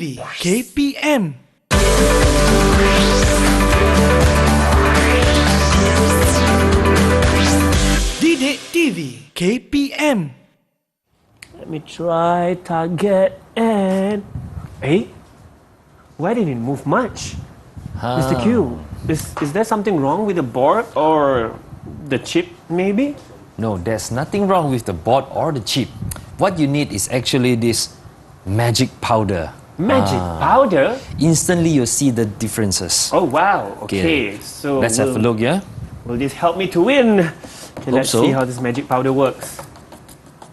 TV KPM. Didik TV KPM. Let me try target and... Hey, why didn't it move much? Mr. Q, is there something wrong with the board or the chip maybe? No, there's nothing wrong with the board or the chip. What you need is actually this magic powder. Magic powder? Instantly you'll see the differences. Oh wow, okay. So let's have a look, yeah? Will this help me to win? Okay, let's so. see how this magic powder works.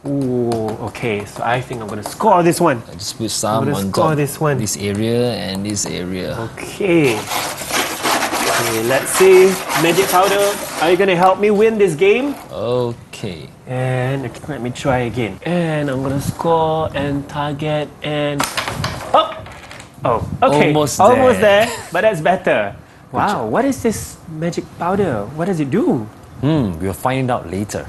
Ooh, okay, so I think I'm gonna score this one. I just put some on score top this one. this area and this area. Okay. Okay, let's see. Magic powder, are you gonna help me win this game? Okay. And let me try again. And I'm gonna score and target and... Oh, okay. Almost there. But that's better. Wow, what is this magic powder? What does it do? We'll find out later.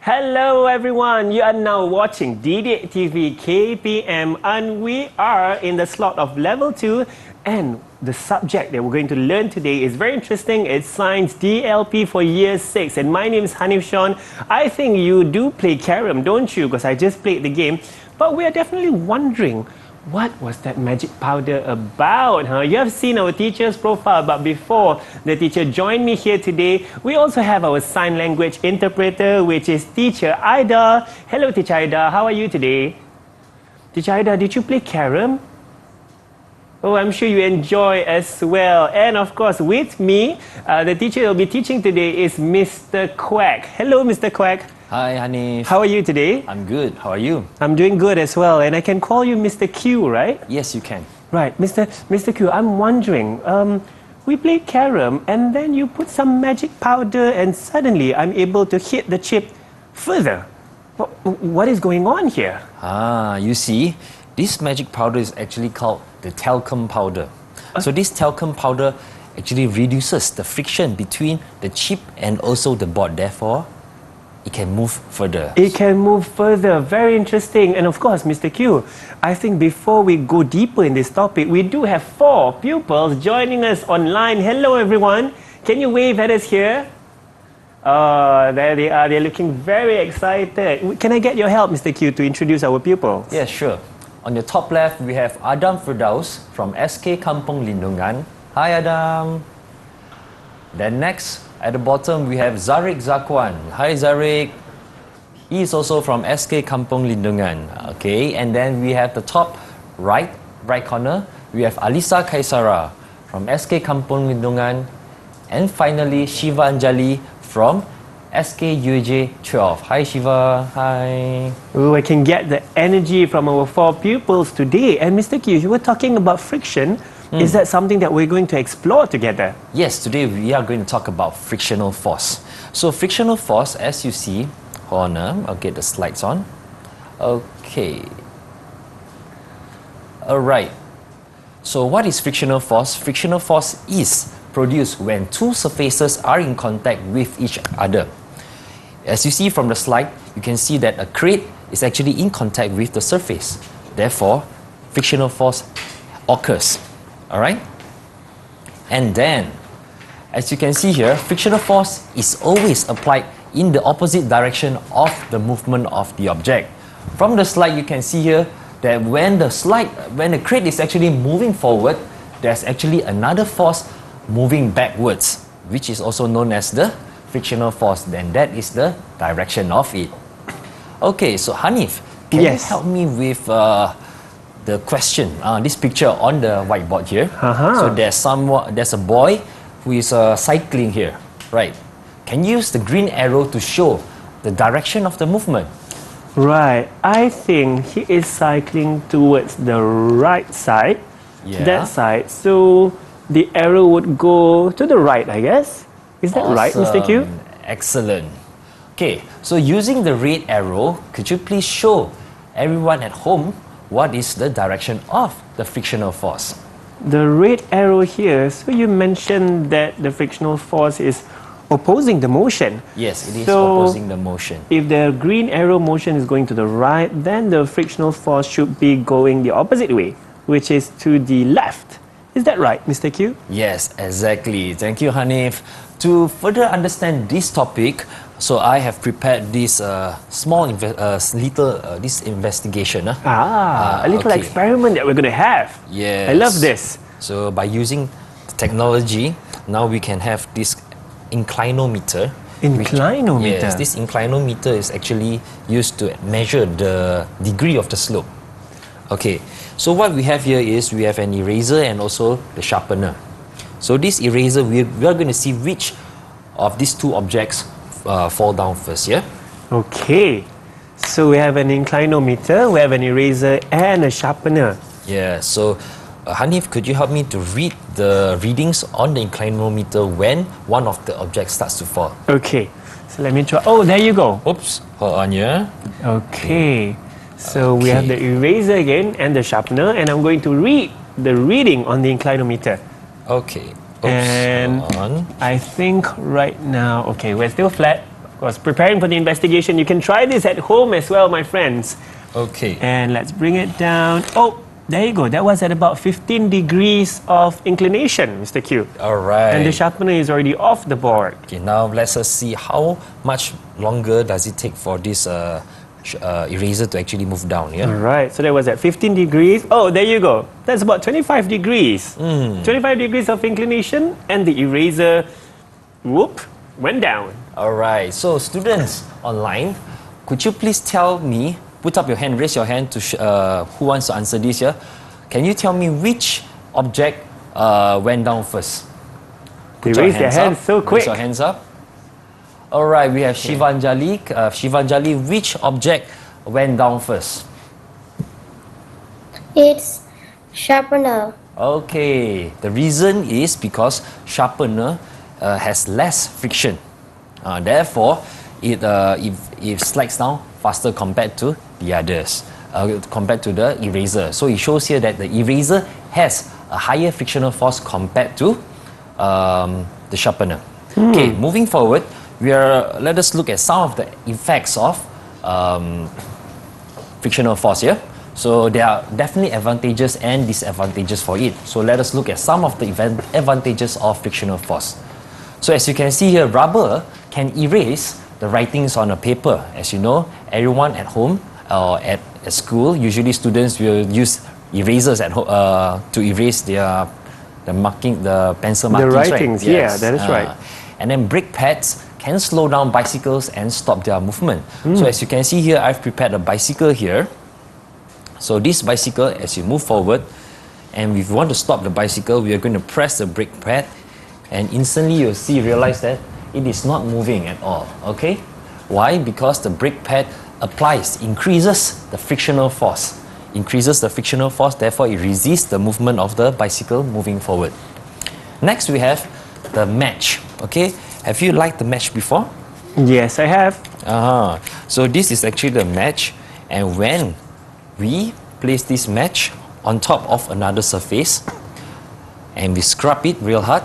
Hello everyone, you are now watching Didik TV KPM and we are in the slot of level 2 and the subject that we're going to learn today is very interesting. It's Science DLP for year 6 and my name is Hanif Sean. I think you do play carom, don't you? Because I just played the game. But we are definitely wondering, what was that magic powder about? You have seen our teacher's profile, but before the teacher joined me here today, we also have our sign language interpreter, which is Teacher Aida. Hello, Teacher Aida. How are you today? Teacher Aida, did you play carom? Oh, I'm sure you enjoy as well. And of course, with me, the teacher who will be teaching today is Mr. Quek. Hello, Mr. Quek. Hi, Hanif. How are you today? I'm good. How are you? I'm doing good as well. And I can call you Mr. Q, right? Yes, you can. Right. Mr. Q, I'm wondering, we played carom and then you put some magic powder and suddenly I'm able to hit the chip further. What is going on here? You see, this magic powder is actually called the talcum powder. So this talcum powder actually reduces the friction between the chip and also the board. Therefore, it can move further. It can move further. Very interesting. And of course, Mr. Q, I think before we go deeper in this topic, we do have 4 pupils joining us online. Hello, everyone. Can you wave at us here? There they are. They're looking very excited. Can I get your help, Mr. Q, to introduce our pupils? Yeah, sure. On the top left, we have Adam Firdaus from SK Kampung Lindungan. Hi, Adam. Then next, at the bottom, we have Zarik Zakwan. Hi, Zarik. He is also from SK Kampung Lindungan. Okay, and then we have the top right corner, we have Alisa Kaisara from SK Kampung Lindungan. And finally, Shiva Anjali from SK UJ 12. Hi, Shiva. Hi. Oh, I can get the energy from our 4 pupils today. And Mr. Q, you were talking about friction. Is that something that we're going to explore together? Yes, today we are going to talk about frictional force. So frictional force, as you see, hold on, I'll get the slides on. Okay. Alright. So what is frictional force? Frictional force is produced when 2 surfaces are in contact with each other. As you see from the slide, you can see that a crate is actually in contact with the surface. Therefore, frictional force occurs. Alright? And then, as you can see here, frictional force is always applied in the opposite direction of the movement of the object. From the slide, you can see here that when the crate is actually moving forward, there's actually another force moving backwards, which is also known as the frictional force. Then that is the direction of it. Okay, so Hanif, can you help me with the question, this picture on the whiteboard here. So there's a boy who is cycling here, right? Can you use the green arrow to show the direction of the movement? Right. I think he is cycling towards the right side. Yeah. That side. So the arrow would go to the right, I guess. Is that right, Mr. Q? Awesome. Excellent. Okay, so using the red arrow, could you please show everyone at home what is the direction of the frictional force? The red arrow here, so you mentioned that the frictional force is opposing the motion. Yes, it is So, opposing the motion. If the green arrow motion is going to the right, then the frictional force should be going the opposite way, which is to the left. Is that right, Mr. Q? Yes, exactly. Thank you, Hanif. To further understand this topic, so I have prepared this this investigation. A little okay. experiment that we're going to have. Yes. I love this. So by using technology, now we can have this inclinometer. Inclinometer? Yes, this inclinometer is actually used to measure the degree of the slope. Okay, so what we have here is we have an eraser and also the sharpener. So this eraser, we are going to see which of these two objects fall down first, yeah? Okay. So we have an inclinometer, we have an eraser and a sharpener. Yeah, so Hanif, could you help me to read the readings on the inclinometer when one of the objects starts to fall? Okay. So let me try. Oh, there you go. Oops, hold on, yeah? Okay. So we have the eraser again and the sharpener, and I'm going to read the reading on the inclinometer. Okay. Oops, And hold on. I think right now, okay, we're still flat. I was preparing for the investigation. You can try this at home as well, my friends. Okay. And let's bring it down. Oh, there you go. That was at about 15 degrees of inclination, Mr. Q. All right. And the sharpener is already off the board. Okay, now let's see how much longer does it take for this eraser to actually move down, yeah? All right, so that was at 15 degrees. Oh, there you go. That's about 25 degrees. 25 degrees of inclination, and the eraser, whoop, went down. All right, so students online, could you please tell me, put up your hand, raise your hand to who wants to answer this here. Can you tell me which object went down first? They Put your raised their hands hands up. so quick. Raise your hands up. All right, we have Shivanjali. Shivanjali, which object went down first? It's sharpener. Okay, the reason is because sharpener has less friction. Therefore, it slides down faster compared to the others, compared to the eraser. So it shows here that the eraser has a higher frictional force compared to the sharpener. Okay, moving forward, let us look at some of the effects of frictional force here. So there are definitely advantages and disadvantages for it. So let us look at some of the advantages of frictional force. So as you can see here, rubber can erase the writings on a paper. As you know, everyone at home or at school, usually students will use erasers at to erase the pencil markings. The writings, right? yeah, that is right. And then brake pads can slow down bicycles and stop their movement. So as you can see here, I've prepared a bicycle here. So this bicycle, as you move forward, and if you want to stop the bicycle, we are going to press the brake pad, and instantly you'll realize that it is not moving at all. Okay? Why? Because the brake pad increases the frictional force. Increases the frictional force, therefore it resists the movement of the bicycle moving forward. Next we have the match. Okay? Have you liked the match before? Yes, I have. So this is actually the match, and when we place this match on top of another surface and we scrub it real hard,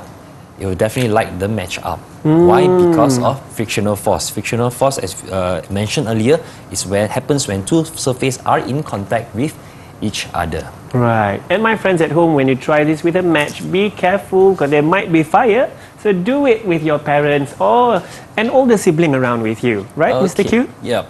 it will definitely light the match up. Why? Because of frictional force. Frictional force, as mentioned earlier, is happens when two surfaces are in contact with each other. Right. And my friends at home, when you try this with a match, be careful because there might be fire. So do it with your parents or an older sibling around with you. Right, Mr. Q? Yep.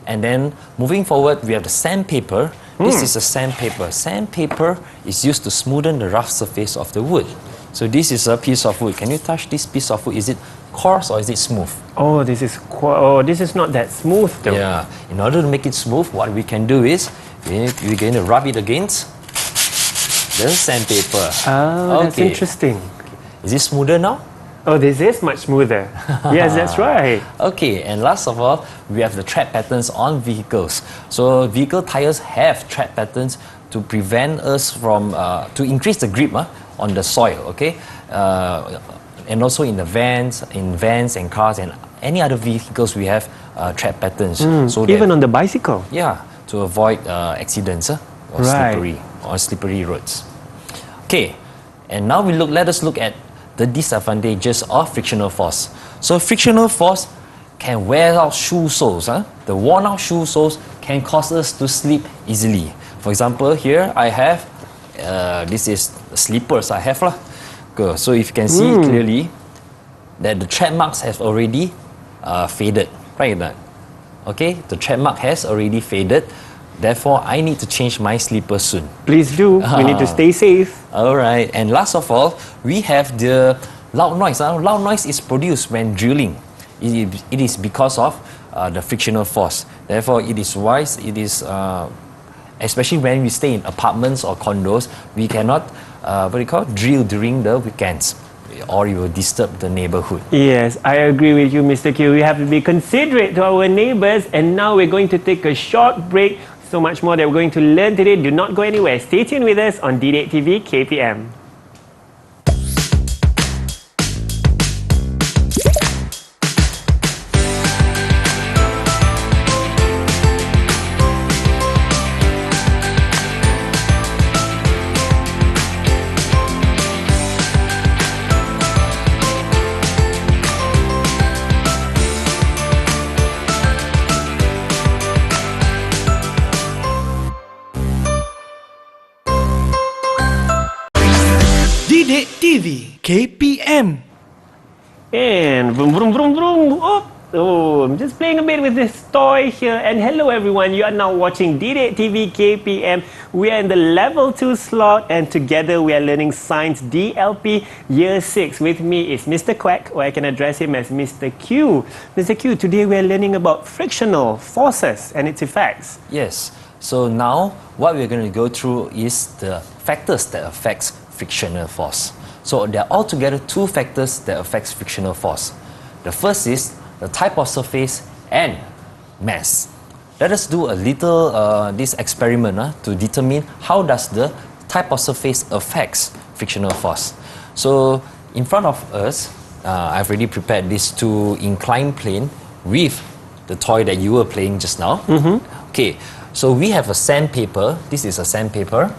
And then moving forward, we have the sandpaper. This is a sandpaper. Sandpaper is used to smoothen the rough surface of the wood. So this is a piece of wood. Can you touch this piece of wood? Is it coarse or is it smooth? Oh, this is not that smooth though. Yeah. In order to make it smooth, what we can do is we're going to rub it against the sandpaper. Oh, that's interesting. Is it smoother now? Oh, this is much smoother. Yes, that's right. Okay, and last of all, we have the tread patterns on vehicles. So vehicle tires have tread patterns to prevent us from, to increase the grip on the soil, okay? And also in vans and cars and any other vehicles we have tread patterns. So Even on the bicycle. yeah, to avoid accidents or Right. slippery roads. Okay, and now let us look at the disadvantages of frictional force. So frictional force can wear out shoe soles. The worn out shoe soles can cause us to slip easily. For example, here I have, this is slippers I have lah. Okay, so if you can see clearly that the tread marks have already faded, right? Okay, the tread mark has already faded. Therefore, I need to change my slippers soon. Please do. We need to stay safe. All right, and last of all, we have the loud noise. Loud noise is produced when drilling. It is because of the frictional force. Therefore, it is wise. It is especially when we stay in apartments or condos, we cannot drill during the weekends, or it will disturb the neighborhood. Yes, I agree with you, Mr. Q. We have to be considerate to our neighbors. And now we're going to take a short break. So much more that we're going to learn today. Do not go anywhere. Stay tuned with us on D-Date TV KPM. D-Date TV KPM. And vroom, vroom, vroom, vroom. Oh, I'm just playing a bit with this toy here. And hello, everyone. You are now watching D-Date TV KPM. We are in the level 2 slot, and together we are learning Science DLP Year 6. With me is Mr. Quek, or I can address him as Mr. Q. Mr. Q, today we are learning about frictional forces and its effects. Yes. So now, what we're going to go through is the factors that affects frictional force. So there are altogether 2 factors that affects frictional force. The first is the type of surface and mass. Let us do a little this experiment to determine how does the type of surface affects frictional force. So in front of us, I've already prepared these 2 inclined plane with the toy that you were playing just now. Okay, so we have a sandpaper. This is a sandpaper,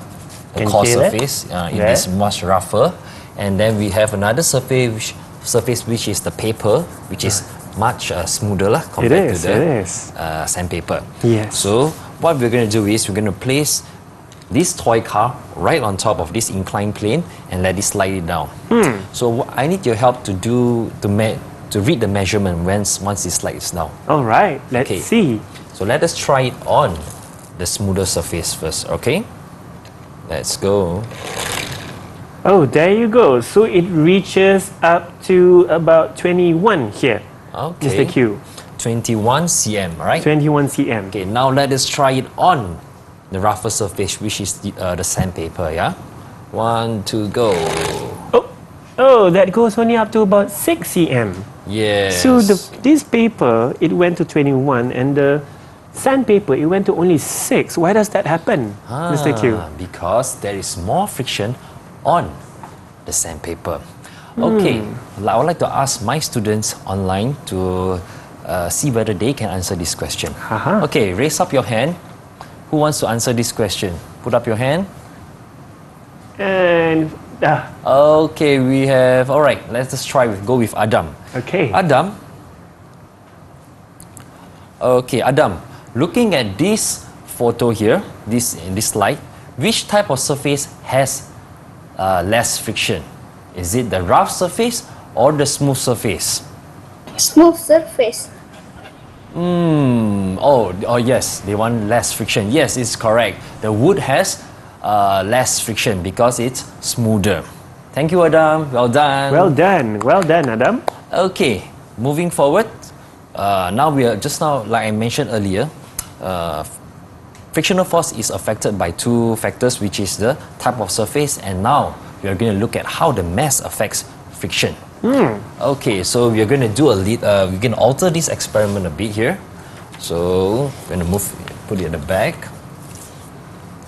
the Can core feel it? surface. It Yeah. is much rougher. And then we have another surface which is the paper, which is much smoother compared to the sandpaper. Yes. So what we're going to do is we're going to place this toy car right on top of this inclined plane and let it slide it down. So I need your help to read the measurement once it slides down. All right, let's Okay. see. So let us try it on the smoother surface first, okay? Let's go. Oh, there you go. So it reaches up to about 21 here, Okay. Mr. Q. 21 cm, right? 21 cm. Okay, now let us try it on the rougher surface, which is the sandpaper, yeah? 1, 2, go. Oh, that goes only up to about 6 cm. Yes. So this paper, it went to 21, and the sandpaper, it went to only 6. Why does that happen, Mr. Q? Because there is more friction on the sandpaper. Okay, I would like to ask my students online to see whether they can answer this question. Haha. Okay, raise up your hand. Who wants to answer this question? Put up your hand. And, Okay, we have. All right, let's just go with Adam. okay. Adam. Okay, Adam. Looking at this photo here, in this slide, which type of surface has less friction? Is it the rough surface or the smooth surface? Smooth surface. Oh yes, they want less friction. Yes, it's correct. The wood has less friction because it's smoother. Thank you, Adam. Well done. Well done, Adam. Okay, moving forward. Now like I mentioned earlier, frictional force is affected by 2 factors, which is the type of surface, and now we are going to look at how the mass affects friction. Okay, so we're going to do we can alter this experiment a bit here. So we're going to put it at the back.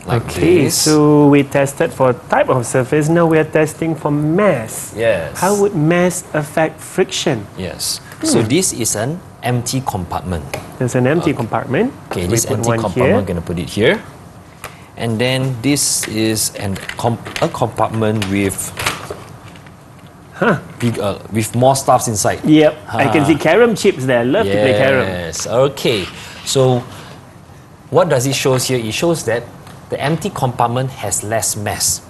Like Okay, this. so we tested for type of surface. Now we are testing for mass. Yes. How would mass affect friction? Yes. So this is an empty compartment. There's an empty compartment. Okay, We this put empty one compartment, here. I'm going to put it here. And then this is a compartment with with more stuffs inside. Yep, I can see carom chips there. Love to play carom. Yes. Okay. So what does it show here? It shows that the empty compartment has less mass.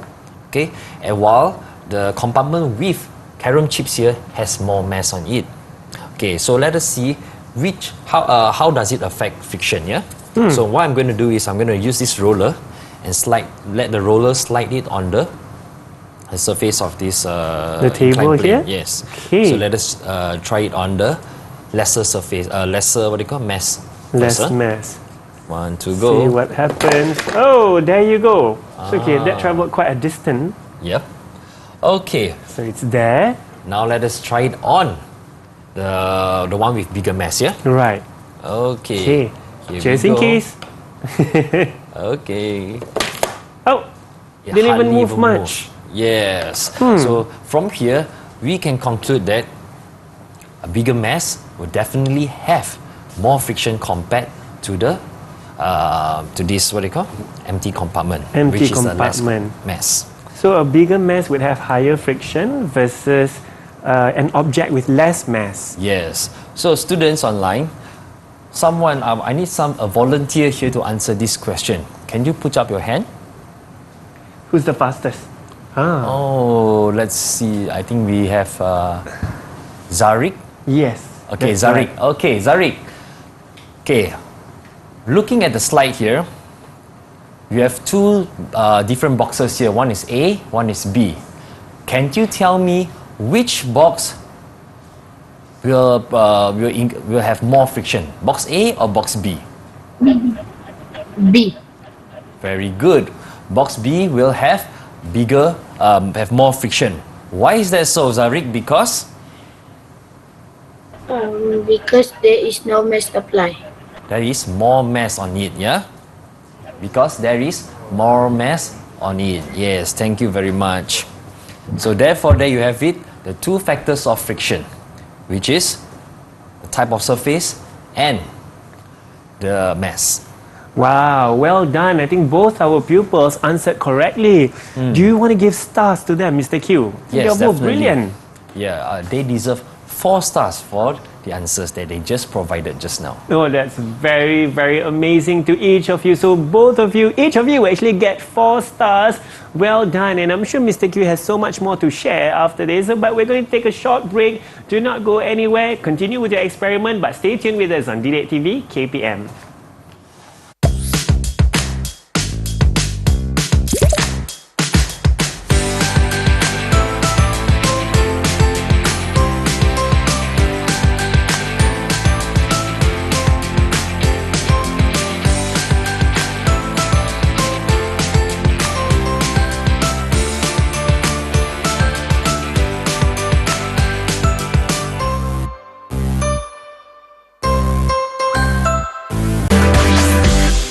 Okay. And while the compartment with carom chips here has more mass on it. Okay. So let us see how does it affect friction? Yeah. So what I'm going to do is I'm going to use this roller and let the roller slide it on the surface of this The table inclined plane. here? Yes. Okay. So let us try it on the lesser surface, mass. Less Lesser. mass. 1, 2, See go. what happens. Oh, there you go. So, okay, that traveled quite a distance. Yep. Okay. So it's there. Now let us try it on the one with bigger mass. Yeah. Right. Okay. Okay. Here Just we in go. case. Okay. Oh, It didn't even hardly move much. Yes. So from here we can conclude that a bigger mass will definitely have more friction compared to this empty compartment, Empty which is a compartment. less mass. So a bigger mass would have higher friction versus an object with less mass. Yes. So students online, I need a volunteer here to answer this question. Can you put up your hand? Who's the fastest? Oh, let's see. I think we have Zarik. Yes. Okay, that's Zarik. right. Okay, Zarik. Okay. Looking at the slide here, you have two different boxes here. One is A, one is B. Can you tell me which box will have more friction? Box A or box B? B. Very good. Box B will have have more friction. Why is that so, Zarik? Because Because there is no mass apply. there is more mass on it, yeah? Because there is more mass on it. Yes, thank you very much. So therefore, there you have it, the two factors of friction, which is the type of surface and the mass. Wow, well done. I think both our pupils answered correctly. Do you want to give stars to them, Mr. Q? Yes, They're both definitely. brilliant. Yeah, they deserve 4 stars for the answers that they just provided just now. Oh, that's very, very amazing to each of you. So each of you will actually get 4 stars. Well done. And I'm sure Mr. Q has so much more to share after this. But we're going to take a short break. Do not go anywhere. Continue with your experiment, but stay tuned with us on DLP TV, KPM.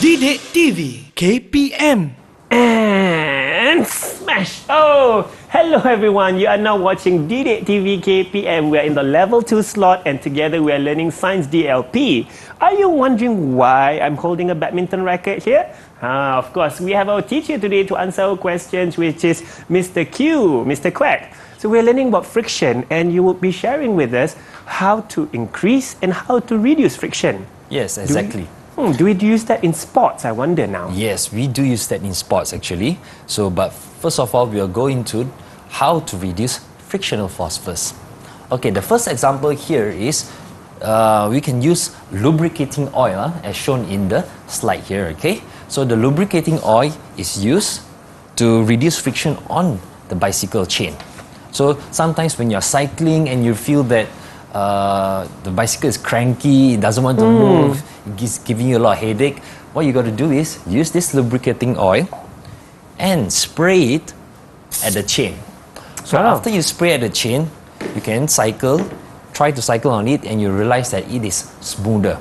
Didik TV KPM. And smash! Oh, hello everyone. You are now watching DLP TV KPM. We are in the level 2 slot and together we are learning Sains DLP. Are you wondering why I'm holding a badminton racket here? Of course, we have our teacher today to answer our questions, which is Mr. Q, Mr. Quek. So we're learning about friction and you will be sharing with us how to increase and how to reduce friction. Yes, exactly. Do we use that in sports, I wonder now? Yes, we do use that in sports actually. So, but first of all, we'll go into how to reduce frictional force first. Okay, the first example here is we can use lubricating oil as shown in the slide here, okay? So the lubricating oil is used to reduce friction on the bicycle chain. So sometimes when you're cycling and you feel that the bicycle is cranky, it doesn't want to move, it's giving you a lot of headache, what you got to do is use this lubricating oil and spray it at the chain. So after you spray at the chain, you can try to cycle on it, and you realize that it is smoother.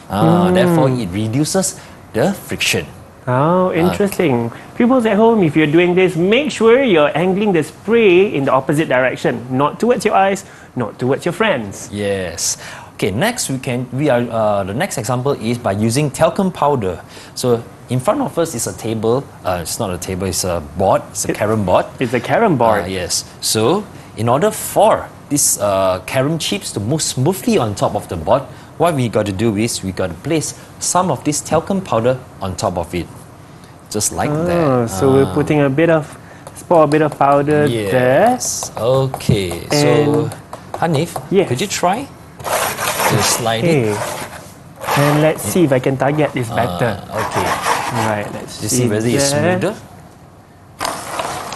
Therefore, it reduces the friction. Oh, interesting. Pupils at home, if you're doing this, make sure you're angling the spray in the opposite direction, not towards your eyes, not towards your friends. Yes. Okay, next the next example is by using talcum powder. So in front of us is a table. It's not a table, it's a board. It's a carom board. It's a carom board. Yes. So in order for these carom chips to move smoothly on top of the board, what we got to do is we got to place some of this talcum powder on top of it, just like that. So we're putting a bit of powder there. Yes. Okay. So Hanif, Yes. could you try to slide it? And let's see if I can target this better. Okay. Right, let's You see whether it's there. smoother?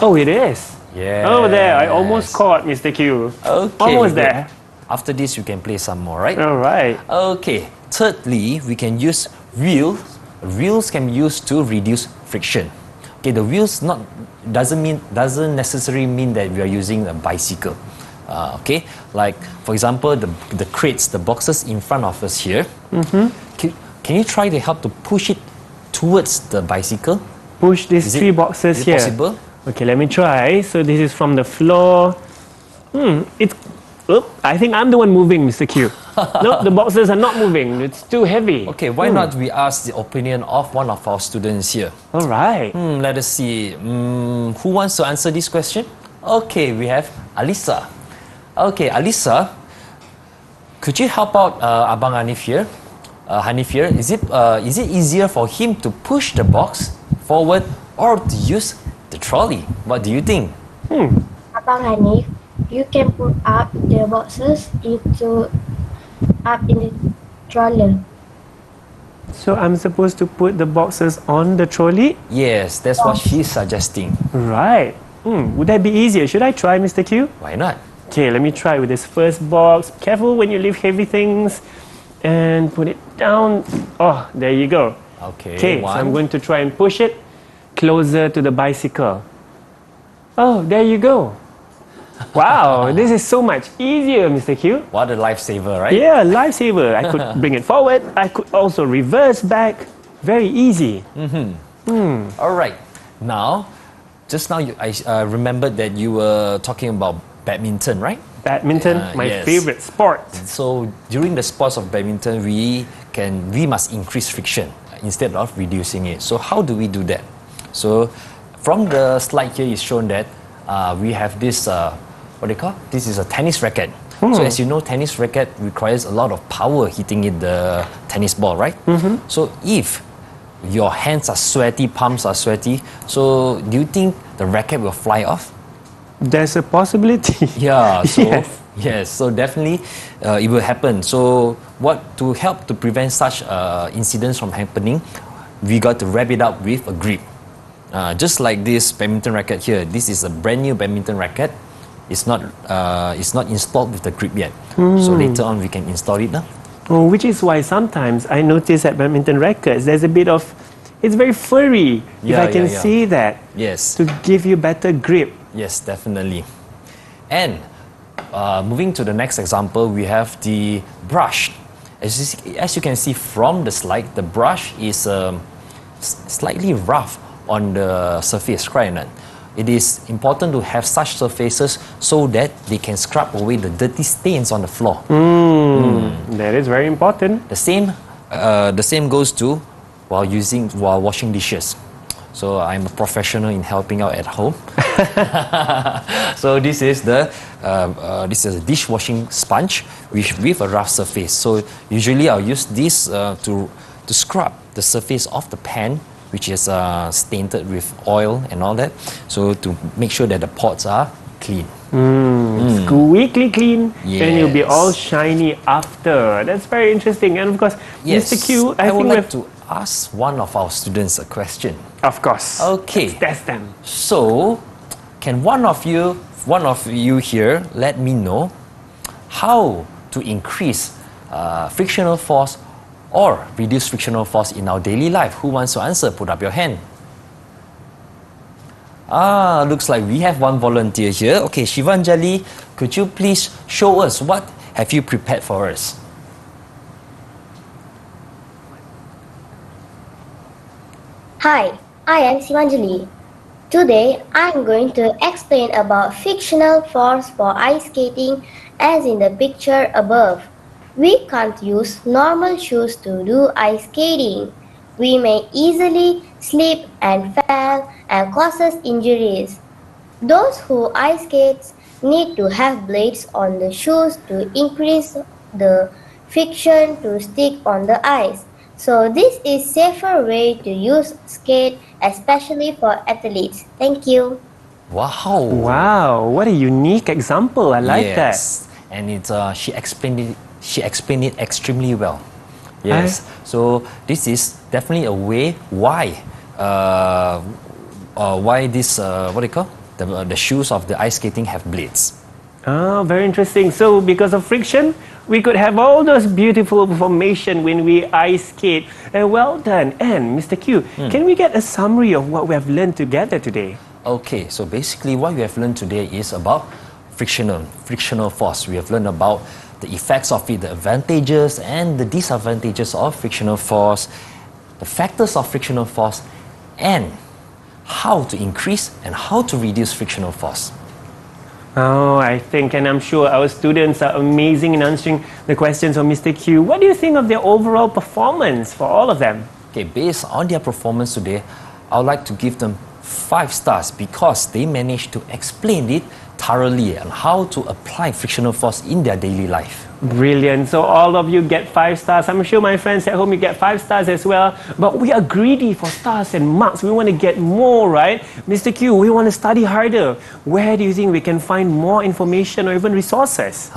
Oh, it is. Yeah. Oh, there. I almost caught Mr. Q. Okay. Almost good. there. After this, you can play some more, right? All right. Okay. Thirdly, we can use wheels. Wheels can be used to reduce friction. Okay, the wheels doesn't necessarily mean that we are using a bicycle. Okay, like for example, the crates, the boxes in front of us here. Can you try to help to push it towards the bicycle? Push these three boxes is it here. possible? Okay, let me try. So this is from the floor. I think I'm the one moving, Mr. Q. No, the boxes are not moving. It's too heavy. Okay, why not we ask the opinion of one of our students here? All right. Let us see. Who wants to answer this question? Okay, we have Alisa. Okay, Alisa, could you help out Abang Hanif here? Is it easier for him to push the box forward or to use the trolley? What do you think? Abang Hanif, you can put up the boxes in the stroller. So I'm supposed to put the boxes on the trolley? Yes, that's what she's suggesting. Right. Would that be easier? Should I try, Mr. Q? Why not? Okay, let me try with this first box. Careful when you lift heavy things. And put it down. Oh, there you go. Okay, so I'm going to try and push it closer to the bicycle. Oh, there you go. Wow, this is so much easier, Mr. Q. What a lifesaver, right? Yeah, lifesaver. I could bring it forward. I could also reverse back. Very easy. All right. Now, just now I remembered that you were talking about badminton, right? Badminton, my yes. favorite sport. So during the sports of badminton, we must increase friction instead of reducing it. So how do we do that? So from the slide here is shown that we have this this is a tennis racket. So as you know, tennis racket requires a lot of power hitting it the tennis ball, right? So if your hands are sweaty, palms are sweaty, so do you think the racket will fly off? There's a possibility. Yeah, so Yes. so definitely it will happen. So to help to prevent such incidents from happening, we got to wrap it up with a grip. Just like this badminton racket here. This is a brand new badminton racket. It's not installed with the grip yet. So later on we can install it now. Oh, which is why sometimes I notice at badminton rackets there's a bit of, it's very furry. If I can see that. Yes. To give you better grip. Yes, definitely. And moving to the next example, we have the brush. As you can see from the slide, the brush is slightly rough on the surface, right? It is important to have such surfaces so that they can scrub away the dirty stains on the floor. That is very important. The same goes to while washing dishes. So I'm a professional in helping out at home. So this is a dishwashing sponge with a rough surface. So usually I'll use this to scrub the surface of the pan, which is stained with oil and all that. So to make sure that the pots are clean. Squeaky clean, and you'll be Yes. all shiny after. That's very interesting. And of course, Yes, Mr. Q, I would think like to ask one of our students a question. Of course. Okay. Let's test them. So, can one of you here let me know how to increase frictional force or reduce frictional force in our daily life? Who wants to answer? Put up your hand. Looks like we have one volunteer here. Okay, Shivanjali, could you please show us what have you prepared for us? Hi, I am Sivanjali. Today, I'm going to explain about frictional force for ice skating as in the picture above. We can't use normal shoes to do ice skating. We may easily slip and fall and causes injuries. Those who ice skate need to have blades on the shoes to increase the friction to stick on the ice. So this is safer way to use skate, especially for athletes. Thank you. Wow. Wow, what a unique example. I like that. Yes. And it's she explained it extremely well. Yes. So this is definitely a way why this what do you call the shoes of the ice skating have blades. Oh, very interesting. So because of friction, we could have all those beautiful formation when we ice skate. And well done. And Mr. Q, can we get a summary of what we have learned together today? Okay, so basically what we have learned today is about frictional force. We have learned about the effects of it, the advantages and the disadvantages of frictional force, the factors of frictional force, and how to increase and how to reduce frictional force. Oh, I think, and I'm sure our students are amazing in answering the questions of Mr. Q. What do you think of their overall performance for all of them? Okay, based on their performance today, I would like to give them 5 stars because they managed to explain it thoroughly and how to apply frictional force in their daily life. Brilliant. So all of you get 5 stars. I'm sure my friends at home, you get 5 stars as well. But we are greedy for stars and marks. We want to get more, right? Mr. Q, we want to study harder. Where do you think we can find more information or even resources?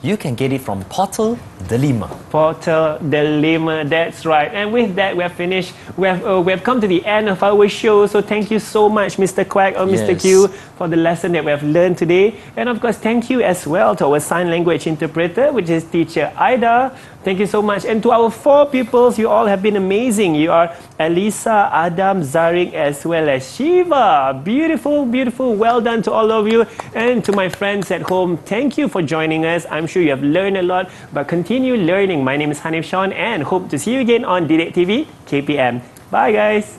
You can get it from Portal Delima. Portal Dilemma, that's right. And with that, we have finished. We have come to the end of our show. So thank you so much, Mr. Quek or Mr. Yes. Q, for the lesson that we have learned today. And of course, thank you as well to our sign language interpreter, which is teacher Ida. Thank you so much. And to our 4 pupils, you all have been amazing. You are Elisa, Adam, Zarik, as well as Shiva. Beautiful, beautiful. Well done to all of you. And to my friends at home, thank you for joining us. I'm sure you have learned a lot, but continue learning. My name is Hanif Sean and hope to see you again on Didik TV KPM. Bye guys.